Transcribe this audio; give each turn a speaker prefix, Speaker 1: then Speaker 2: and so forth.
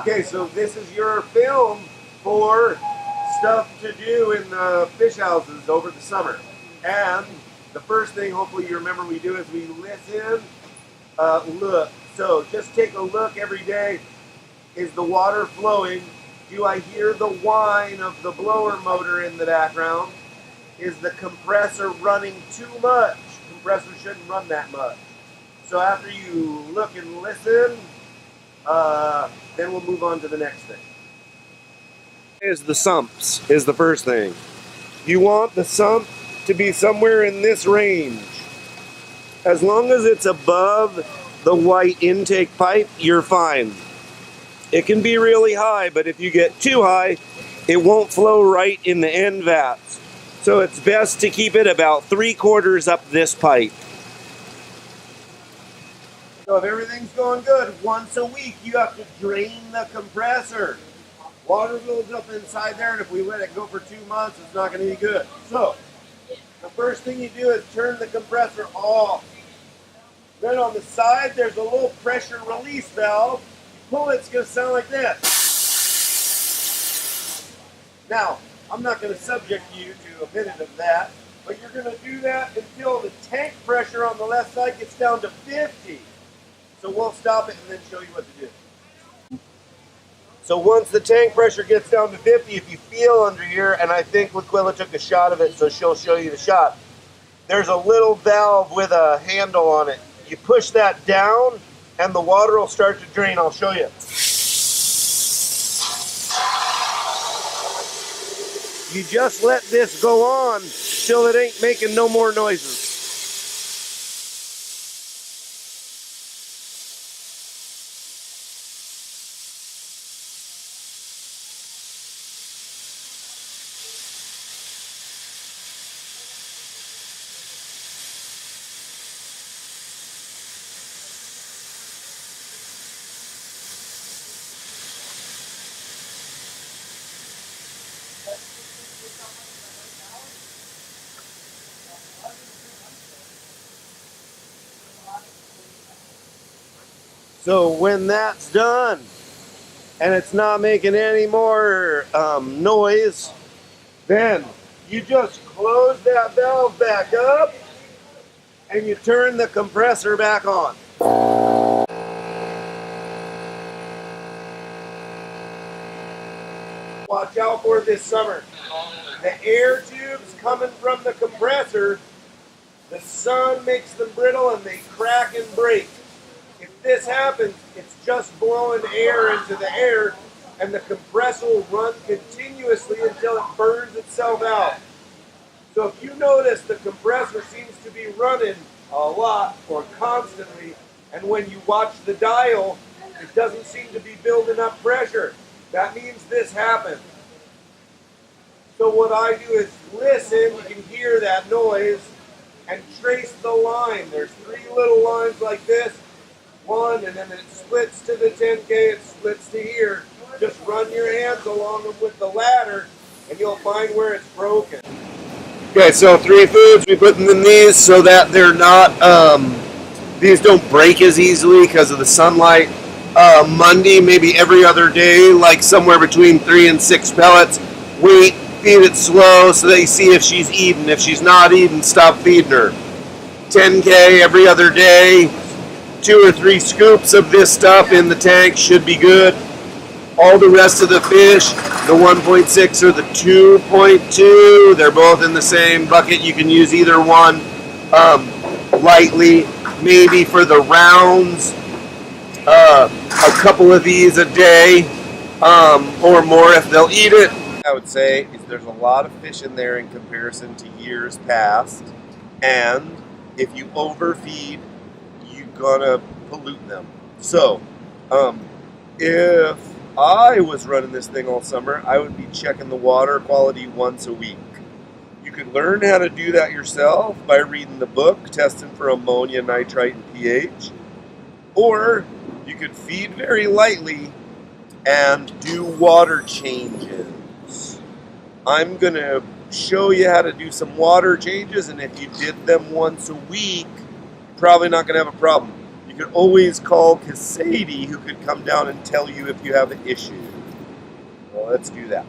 Speaker 1: Okay, so this is your film for stuff to do in the fish houses over the summer. And the first thing, hopefully you remember we do, is we listen, look. So just take a look every day. Is the water flowing? Do I hear the whine of the blower motor in the background? Is the compressor running too much? Compressor shouldn't run that much. So after you look and listen, then we'll move on to the next thing. Is the sumps is the first thing. You want the sump to be somewhere in this range. As long as it's above the white intake pipe, you're fine. It can be really high, but if you get too high, it won't flow right in the end vats. So it's best to keep it about 3/4 up this pipe. So if everything's going good, once a week you have to drain the compressor. Water builds up inside there, and if we let it go for 2 months, it's not going to be good. So the first thing you do is turn the compressor off. Then on the side, there's a little pressure release valve. Pull it, it's going to sound like this. Now, I'm not going to subject you to a minute of that, but you're going to do that until the tank pressure on the left side gets down to 50. So we'll stop it and then show you what to do. So once the tank pressure gets down to 50, if you feel under here, and I think Laquilla took a shot of it, so she'll show you the shot, there's a little valve with a handle on it. You push that down, and the water will start to drain. I'll show you. You just let this go on till it ain't making no more noises. So when that's done and it's not making any more noise, then you just close that valve back up and you turn the compressor back on. Watch out for this summer. The air tubes coming from the compressor, the sun makes them brittle and they crack and break. If this happens, it's just blowing air into the air, and the compressor will run continuously until it burns itself out. So if you notice the compressor seems to be running a lot or constantly, and when you watch the dial, it doesn't seem to be building up pressure, that means this happened. So what I do is listen, you can hear that noise, and trace the line. There's 3 little lines like this. One, and then it splits to the 10K, it splits to here. Just run your hands along them with the ladder, and you'll find where it's broken. Okay, so 3 foods, we put them in these so that they're not, these don't break as easily because of the sunlight. Monday, maybe every other day, like somewhere between 3 and 6 pellets. Wait, feed it slow so that you see if she's eating. If she's not eating, stop feeding her. 10K every other day. 2 or 3 scoops of this stuff in the tank should be good. All the rest of the fish, the 1.6 or the 2.2, they're both in the same bucket. You can use either one lightly, maybe for the rounds, a couple of these a day or more if they'll eat it. I would say is there's a lot of fish in there in comparison to years past, and if you overfeed, gonna pollute them. So if I was running this thing all summer, I would be checking the water quality once a week. You could learn how to do that yourself by reading the book, testing for ammonia, nitrite, and pH, or you could feed very lightly and do water changes. I'm gonna show you how to do some water changes, and if you did them once a week, probably not going to have a problem. You You can always call Cassady, who could come down and tell you if you have an issue. Well, let's do that.